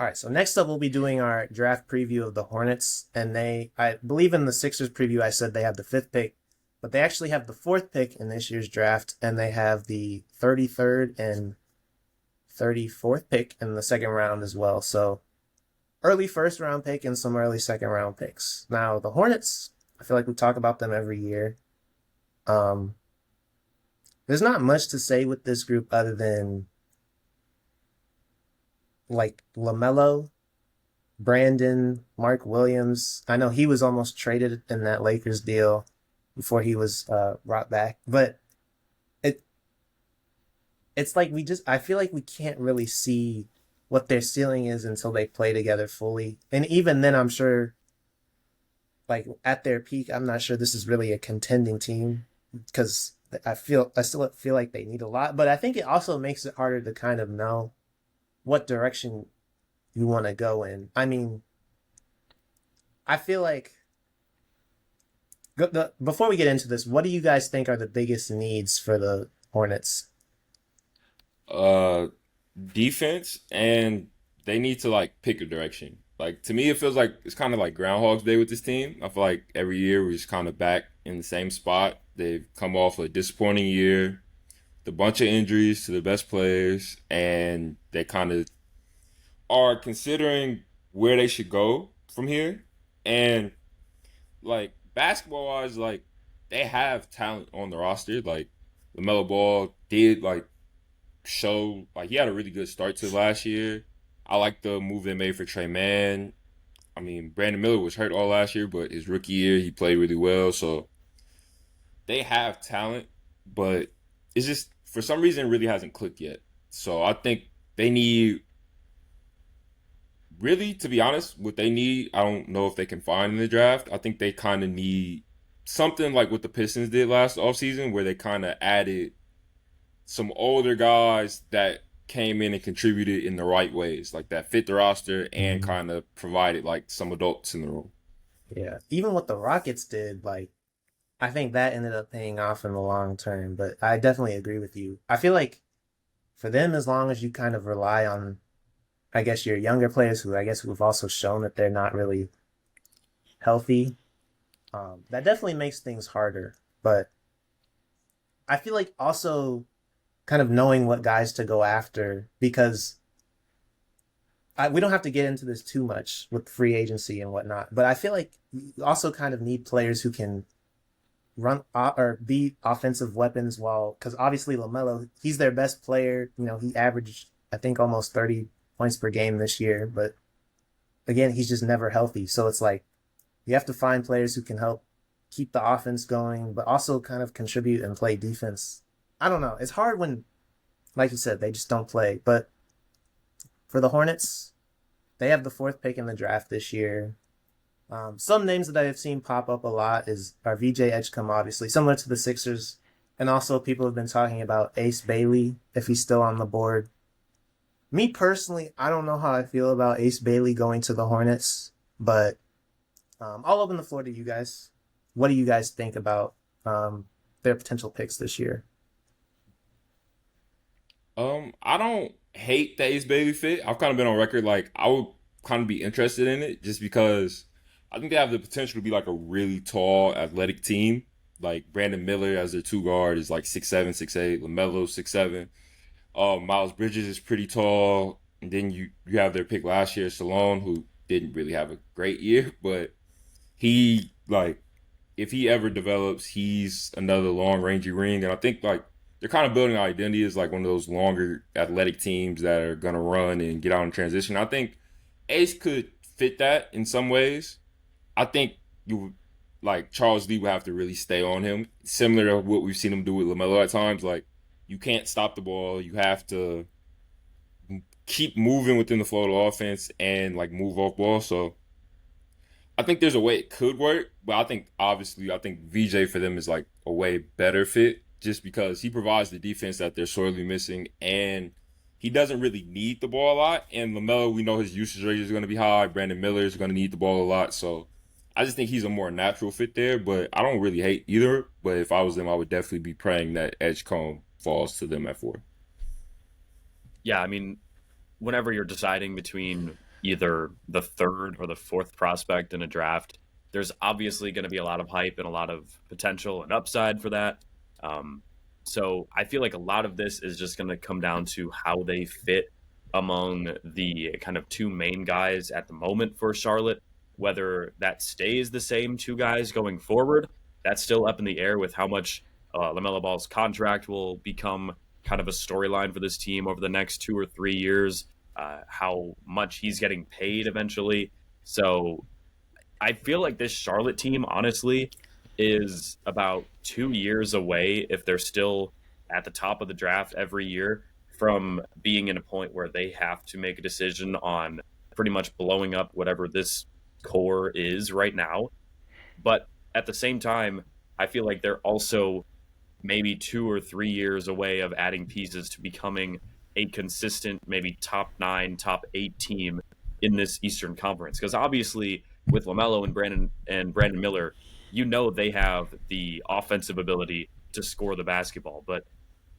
All right, so next up we'll be doing our draft preview of the Hornets, and I believe in the Sixers preview I said they have the fifth pick, but they actually have the fourth pick in this year's draft, and they have the 33rd and 34th pick in the second round as well. So early first round pick and some early second round picks. Now the Hornets, I feel like we talk about them every year. Um, there's not much to say with this group other than like LaMelo, Brandon, Mark Williams. I know he was almost traded in that Lakers deal before he was brought back, but it it's like I feel like we can't really see what their ceiling is until they play together fully. And even then, I'm sure, like at their peak, I'm not sure this is really a contending team because I still feel like they need a lot. But I think it also makes it harder to kind of know what direction you want to go in. I mean, I feel like before we get into this, what do you guys think are the biggest needs for the Hornets? Uh, Defense, and they need to like pick a direction. Like to me, it feels like it's kind of like Groundhog's Day with this team. I feel like every year we're just kind of back in the same spot. They've come off a disappointing year, the bunch of injuries to the best players, and they kind of are considering where they should go from here. And like basketball wise, like they have talent on the roster. Like LaMelo Ball did like show like he had a really good start to last year. I like the move they made for Trey Mann. I mean, Brandon Miller was hurt all last year, but his rookie year he played really well. So they have talent, but it's just for some reason it really hasn't clicked yet. So I think they need really, to be honest, what they need, I don't know if they can find in the draft. I think they kind of need something like what the Pistons did last offseason, where they kind of added some older guys that came in and contributed in the right ways, like that fit the roster and Mhm. kind of provided like some adults in the room. Yeah, even what the Rockets did, like I think that ended up paying off in the long term. But I definitely agree with you. I feel like for them, as long as you kind of rely on, I guess, your younger players who I guess who've also shown that they're not really healthy, that definitely makes things harder. But I feel like also kind of knowing what guys to go after because we don't have to get into this too much with free agency and whatnot. But I feel like you also kind of need players who can run or be offensive weapons while because obviously LaMelo he's their best player. You know he averaged I think almost 30 points per game this year, but again he's just never healthy. So it's like you have to find players who can help keep the offense going, but also kind of contribute and play defense. I don't know. It's hard when, like you said, they just don't play. But for the Hornets, they have the fourth pick in the draft this year. Some names that I have seen pop up a lot is our VJ Edgecombe, obviously, similar to the Sixers. And also, people have been talking about Ace Bailey, if he's still on the board. Me personally, I don't know how I feel about Ace Bailey going to the Hornets, but I'll open the floor to you guys. What do you guys think about their potential picks this year? I don't hate the Ace Bailey fit. I've kind of been on record like I would kind of be interested in it just because I think they have the potential to be like a really tall, athletic team. Like Brandon Miller as their two guard is like 6'7", 6'8". LaMelo 6'7". Miles Bridges is pretty tall. And then you have their pick last year, Salone, who didn't really have a great year, but he like if he ever develops, he's another long rangey ring. And I think like they're kind of building an identity as like one of those longer athletic teams that are gonna run and get out in transition. I think Ace could fit that in some ways. I think you like Charles Lee would have to really stay on him, similar to what we've seen him do with LaMelo at times. Like you can't stop the ball. You have to keep moving within the flow of the offense and like move off ball. So I think there's a way it could work, but I think VJ for them is like a way better fit just because he provides the defense that they're sorely missing and he doesn't really need the ball a lot. And LaMelo, we know his usage rate is going to be high. Brandon Miller is going to need the ball a lot. So I just think he's a more natural fit there, but I don't really hate either. But if I was them, I would definitely be praying that Edgecombe falls to them at four. Yeah, I mean, whenever you're deciding between either the third or the fourth prospect in a draft, there's obviously going to be a lot of hype and a lot of potential and upside for that. Um, so I feel like a lot of this is just going to come down to how they fit among the kind of two main guys at the moment for Charlotte. Whether that stays the same two guys going forward, that's still up in the air with how much LaMelo Ball's contract will become kind of a storyline for this team over the next 2 or 3 years, how much he's getting paid eventually. So I feel like this Charlotte team, honestly, is about 2 years away, if they're still at the top of the draft every year, from being in a point where they have to make a decision on pretty much blowing up whatever this core is right now. But at the same time, I feel like they're also maybe 2 or 3 years away of adding pieces to becoming a consistent, maybe top nine, top eight team in this Eastern Conference. Because obviously, with LaMelo and Brandon Miller, you know they have the offensive ability to score the basketball. But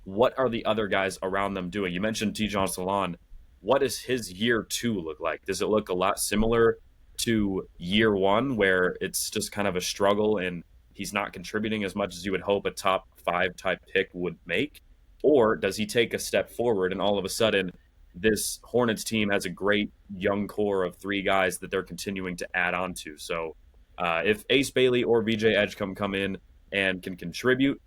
what are the other guys around them doing? You mentioned Tijon Salon. What does his year two look like? Does it look a lot similar to year one, where it's just kind of a struggle and he's not contributing as much as you would hope a top five type pick would make? Or does he take a step forward and all of a sudden this Hornets team has a great young core of three guys that they're continuing to add on to? So if Ace Bailey or VJ Edgecombe come in and can contribute,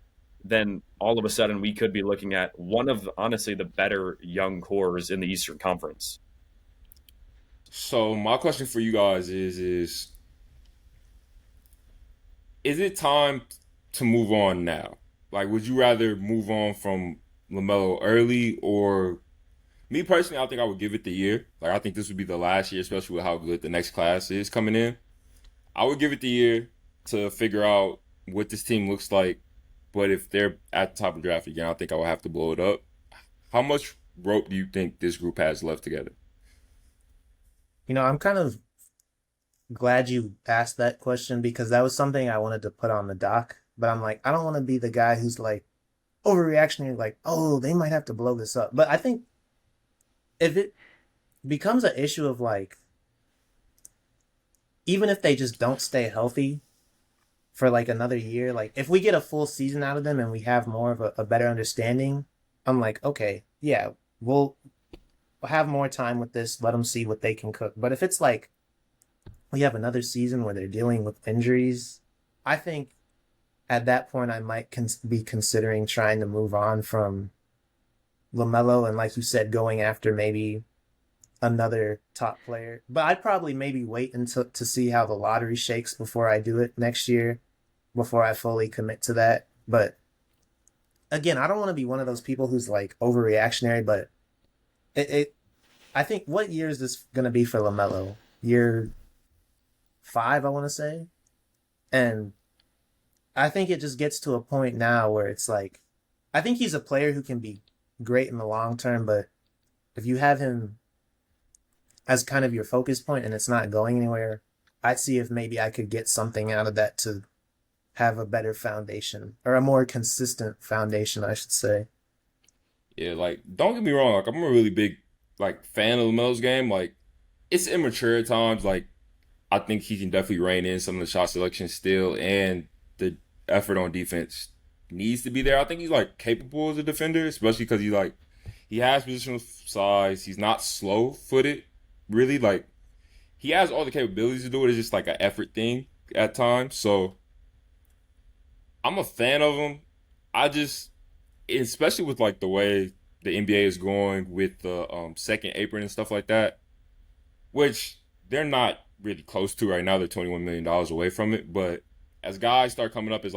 then all of a sudden we could be looking at one of honestly the better young cores in the Eastern Conference. So my question for you guys is it time to move on now? Like, would you rather move on from LaMelo early, or me personally? I think I would give it the year. Like, I think this would be the last year, especially with how good the next class is coming in. I would give it the year to figure out what this team looks like. But if they're at the top of the draft again, I think I would have to blow it up. How much rope do you think this group has left together? I'm kind of glad you asked that question because that was something I wanted to put on the doc. But I'm like, I don't want to be the guy who's like overreactionary, like, oh, they might have to blow this up. But I think if it becomes an issue of like, even if they just don't stay healthy for like another year, like if we get a full season out of them and we have more of a better understanding, I'm like, okay, yeah, we'll have more time with this, let them see what they can cook. But if it's like we have another season where they're dealing with injuries, I think at that point I might be considering trying to move on from LaMelo and, like you said, going after maybe another top player. But I'd probably maybe wait until to see how the lottery shakes before I do it next year, before I fully commit to that. But again, I don't want to be one of those people who's like overreactionary, but it I think, what year is this gonna be for LaMelo? Year 5, I want to say. And I think it just gets to a point now where it's like, I think he's a player who can be great in the long term, but if you have him as kind of your focus point and it's not going anywhere, I'd see if maybe I could get something out of that to have a better foundation, or a more consistent foundation, I should say. Yeah, like, don't get me wrong. Like, I'm a really big like fan of LaMelo's game. Like, it's immature at times. Like, I think he can definitely rein in some of the shot selection still, and the effort on defense needs to be there. I think he's like capable as a defender, especially because he has positional size. He's not slow footed, really. Like, he has all the capabilities to do it. It's just like an effort thing at times. So I'm a fan of him. I just, especially with like the way the NBA is going with the second apron and stuff like that, which they're not really close to right now. They're $21 million away from it. But as guys start coming up, it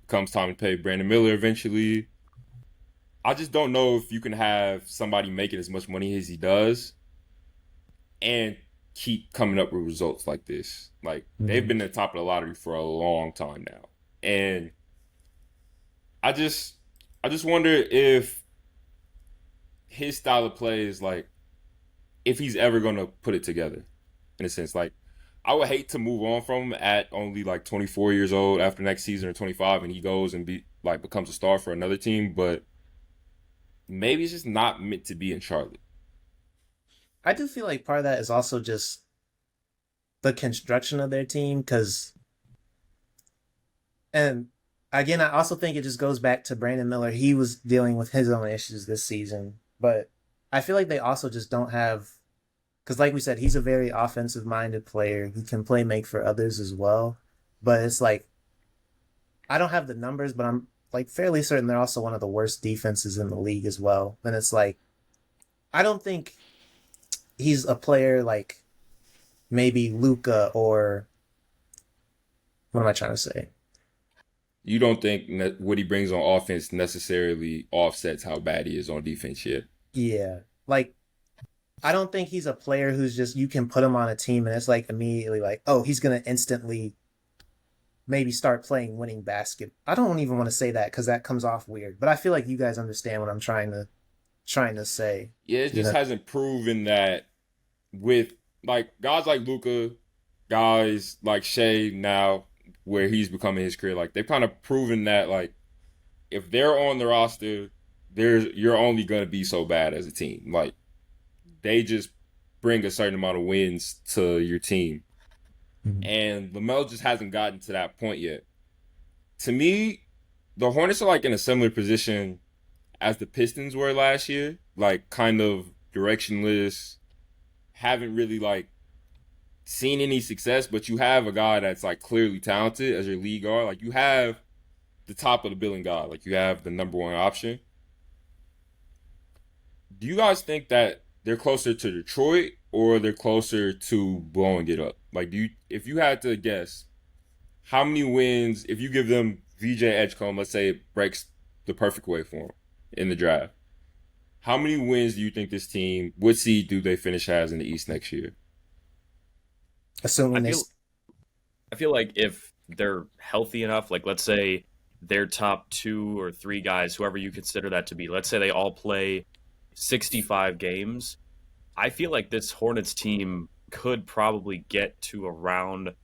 comes time to pay Brandon Miller eventually. I just don't know if you can have somebody making as much money as he does and keep coming up with results like this. Like, they've been at the top of the lottery for a long time now. And I just wonder if his style of play is like, if he's ever going to put it together, in a sense. Like, I would hate to move on from him at only like 24 years old after next season, or 25, and he goes and becomes a star for another team. But maybe it's just not meant to be in Charlotte. I do feel like part of that is also just the construction of their team, because and again, I also think it just goes back to Brandon Miller. He was dealing with his own issues this season, but I feel like they also just don't have, because like we said, he's a very offensive minded player. He can play make for others as well, but it's like I don't have the numbers, but I'm like fairly certain they're also one of the worst defenses in the league as well. And it's like I don't think he's a player like maybe Luca or what am I trying to say? You don't think what he brings on offense necessarily offsets how bad he is on defense yet? Yeah, like I don't think he's a player who's just you can put him on a team and it's like immediately like, oh, he's gonna instantly maybe start playing winning basket. I don't even want to say that because that comes off weird, but I feel like you guys understand what I'm trying to say. Yeah, it You just know? hasn't proven that with like guys like Luca, guys like Shea now, where he's becoming his career, like they've kind of proven that like if they're on the roster, there's you're only gonna be so bad as a team. Like they just bring a certain amount of wins to your team. Mhm. And LaMelo just hasn't gotten to that point yet. To me, the Hornets are like in a similar position as the Pistons were last year, like kind of directionless, haven't really like seen any success, but you have a guy that's like clearly talented as your lead guard. Like you have the top of the billing guy, like you have the number one option. Do you guys think that they're closer to Detroit or they're closer to blowing it up? Like, do you, if you had to guess, how many wins if you give them VJ Edgecombe? Let's say it breaks the perfect way for him in the draft. How many wins do you think this team? What seed do they finish as in the East next year? I Assuming they, feel I feel like if they're healthy enough, like let's say their top two or three guys, whoever you consider that to be, let's say they all play 65 games, I feel like this Hornets team could probably get to around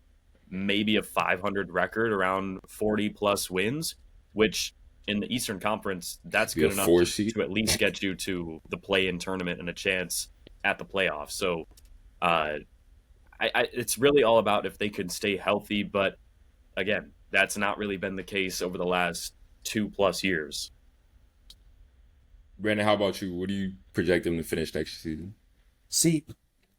maybe a 500 record, around 40 plus wins, which in the Eastern Conference, that's Be a good enough four seed. to at least get you to the play-in tournament and a chance at the playoffs. So uh, it's really all about if they can stay healthy. But again, that's not really been the case over the last 2 plus years. Brandon, how about you? What do you project them to finish next season? see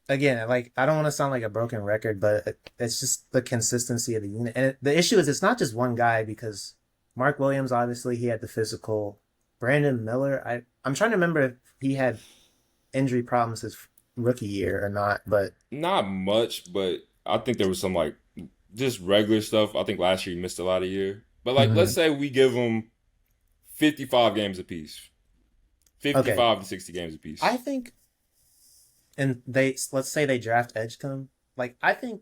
again, like I don't want to sound like a broken record, but it's just the consistency of the unit. And the issue is it's not just one guy because Mark Williams obviously he had the physical. Brandon Miller, I'm trying to remember if he had injury problems his rookie year or not, but Not much, but I think there was some like just regular stuff. I think last year he missed a lot of year. But like, let's mhm. say we give them 55 games apiece, Okay, 55 to 60 games apiece. I think, and they let's say they draft Edgecombe. Like I think,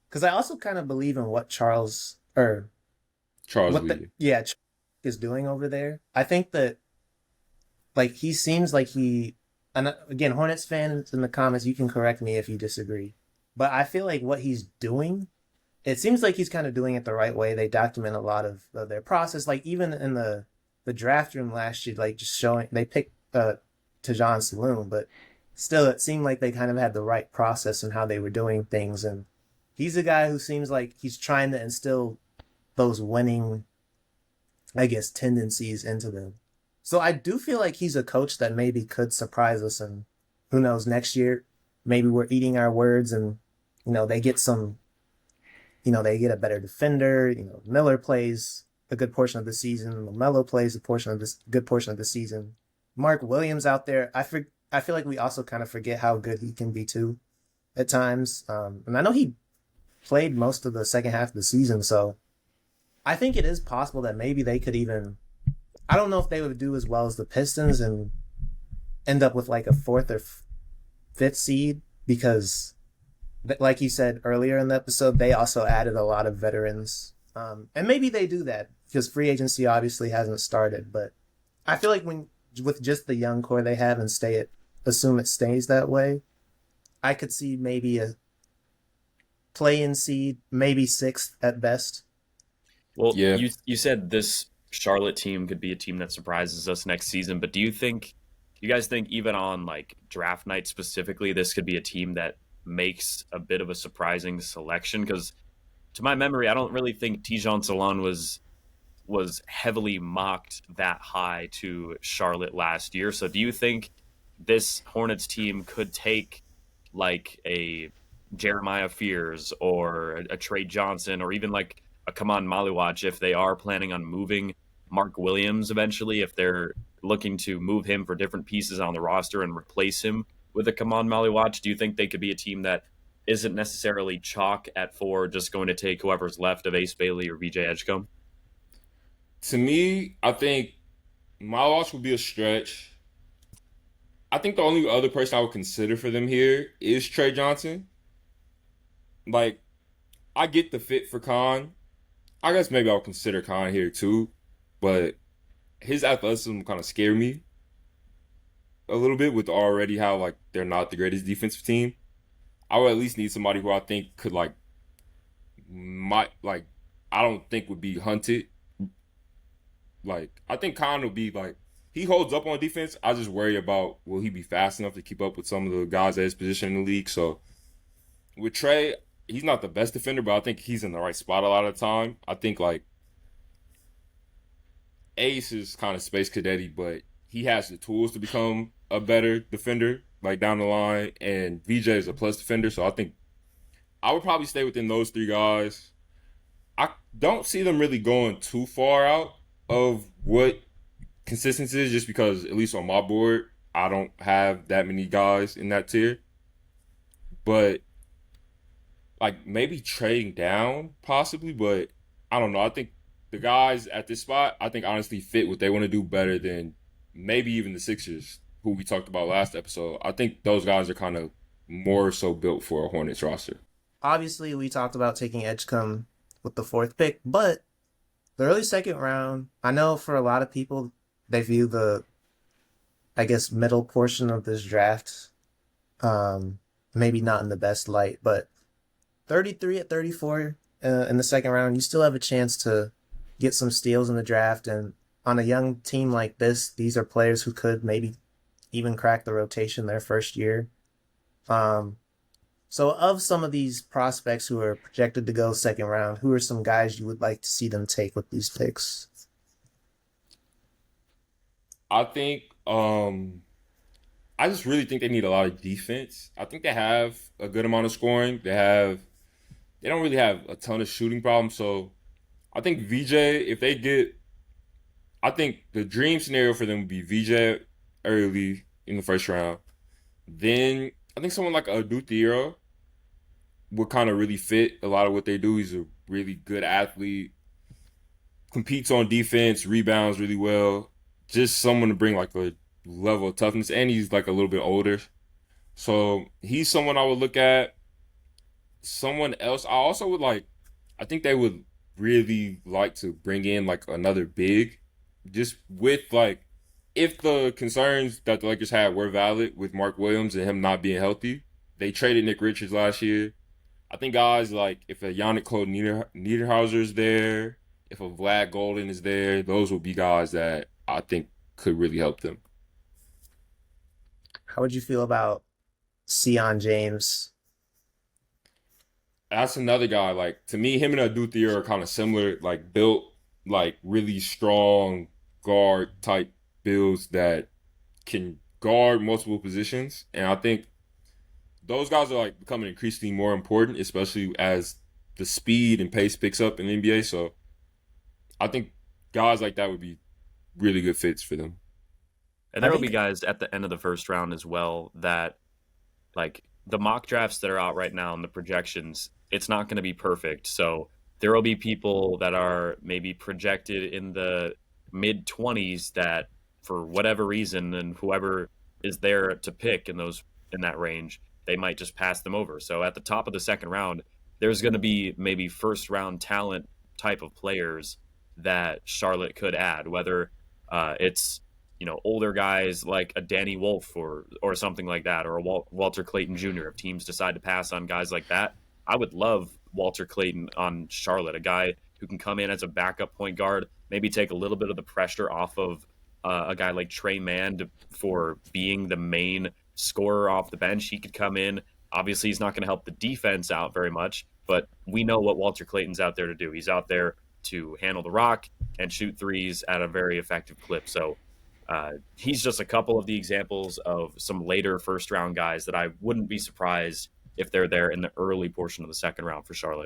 because I also kind of believe in what Charles or Charles what the Lee. yeah is doing over there. I think that like he seems like he, and again, Hornets fans in the comments, you can correct me if you disagree, but I feel like what he's doing, it seems like he's kind of doing it the right way. They document a lot of their process, like even in the draft room last year, like just showing they picked Tajon Saloon, but still, it seemed like they kind of had the right process in how they were doing things, and he's a guy who seems like he's trying to instill those winning, I guess, tendencies into them. So I do feel like he's a coach that maybe could surprise us, and who knows, next year maybe we're eating our words, and they get some, they get a better defender. Miller plays a good portion of the season. LaMelo plays a portion of this good portion of the season. Mark Williams out there, I feel like we also kind of forget how good he can be too at times. And I know he played most of the second half of the season, so I think it is possible that maybe they could even. I don't know if they would do as well as the Pistons and end up with like a fourth or fifth seed because, like you said earlier in the episode, they also added a lot of veterans. And maybe they do that because free agency obviously hasn't started. But I feel like when with just the young core they have and assume it stays that way, I could see maybe a play-in seed, maybe sixth at best. Well, Yeah. you said this Charlotte team could be a team that surprises us next season, but do you think Do you guys think even on like draft night specifically, this could be a team that makes a bit of a surprising selection? Because to my memory, I don't really think Tijon Salon was heavily mocked that high to Charlotte last year. So do you think this Hornets team could take like a Jeremiah Fears or a Trey Johnson or even like a Kaman Maliwatch if they are planning on moving Mark Williams eventually, if they're looking to move him for different pieces on the roster and replace him with a Kaman Maliwatch? Do you think they could be a team that isn't necessarily chalk at 4, just going to take whoever's left of Ace Bailey or VJ Edgecombe? To me, I think my loss would be a stretch. I think the only other person I would consider for them here is Trey Johnson. Like, I get the fit for Khan. I guess maybe I'll consider Khan here too, but his athleticism kind of scared me a little bit with already how like they're not the greatest defensive team. I would at least need somebody who I think could I don't think would be hunted. Like, I think Khan will be like, he holds up on defense. I just worry about will he be fast enough to keep up with some of the guys at his position in the league. So with Trey, he's not the best defender, but I think he's in the right spot a lot of the time. I think like Ace is kind of space cadet, but he has the tools to become a better defender, like down the line. And VJ is a plus defender, so I think I would probably stay within those 3 guys. I don't see them really going too far out of what consistency is, just because at least on my board, I don't have that many guys in that tier. But like maybe trading down possibly, but I don't know. I think the guys at this spot, I think honestly fit what they want to do better than maybe even the Sixers, who we talked about last episode. I think those guys are kind of more so built for a Hornets roster. Obviously, we talked about taking Edgecombe with the 4th pick, but the early 2nd round, I know for a lot of people, they view the, I guess, middle portion of this draft maybe not in the best light, but 33 at 34 in the 2nd round, you still have a chance to get some steals in the draft. And on a young team like this, these are players who could maybe even crack the rotation their first year. So of some of these prospects who are projected to go 2nd round, who are some guys you would like to see them take with these picks? I think I just really think they need a lot of defense. I think they have a good amount of scoring. They don't really have a ton of shooting problems. So I think I think the dream scenario for them would be VJ early in the 1st round. Then I think someone like Aduthiero would kind of really fit a lot of what they do. He's a really good athlete, competes on defense, rebounds really well. Just someone to bring like a level of toughness, and he's like a little bit older. So he's someone I would look at. Someone else I also would like, I think they would really like to bring in like another big, just with like, if the concerns that the Lakers had were valid with Mark Williams and him not being healthy, they traded Nick Richards last year. I think guys like, if a Yannick Cole Niederhauser is there, if a Vlad Golden is there, those will be guys that I think could really help them. How would you feel about Sion James? That's another guy. Like, to me, him and Aduthiero are kind of similar, like built like really strong guard type builds that can guard multiple positions. And I think those guys are like becoming increasingly more important, especially as the speed and pace picks up in the NBA. So I think guys like that would be really good fits for them. And there will be guys at the end of the 1st round as well that, like, the mock drafts that are out right now and the projections, it's not going to be perfect. So there will be people that are maybe projected in the mid-20s that, for whatever reason, and whoever is there to pick in that range, they might just pass them over. So at the top of the 2nd round, there's going to be maybe 1st round talent type of players that Charlotte could add, whether it's, older guys like a Danny Wolf or something like that, or a Walter Clayton Jr. If teams decide to pass on guys like that, I would love Walter Clayton on Charlotte, a guy who can come in as a backup point guard, maybe take a little bit of the pressure off of a guy like Trey Mann for being the main scorer off the bench. He could come in. Obviously, he's not going to help the defense out very much, but we know what Walter Clayton's out there to do. He's out there to handle the rock and shoot threes at a very effective clip. So he's just a couple of the examples of some later first round guys that I wouldn't be surprised if they're there in the early portion of the second round for Charlotte.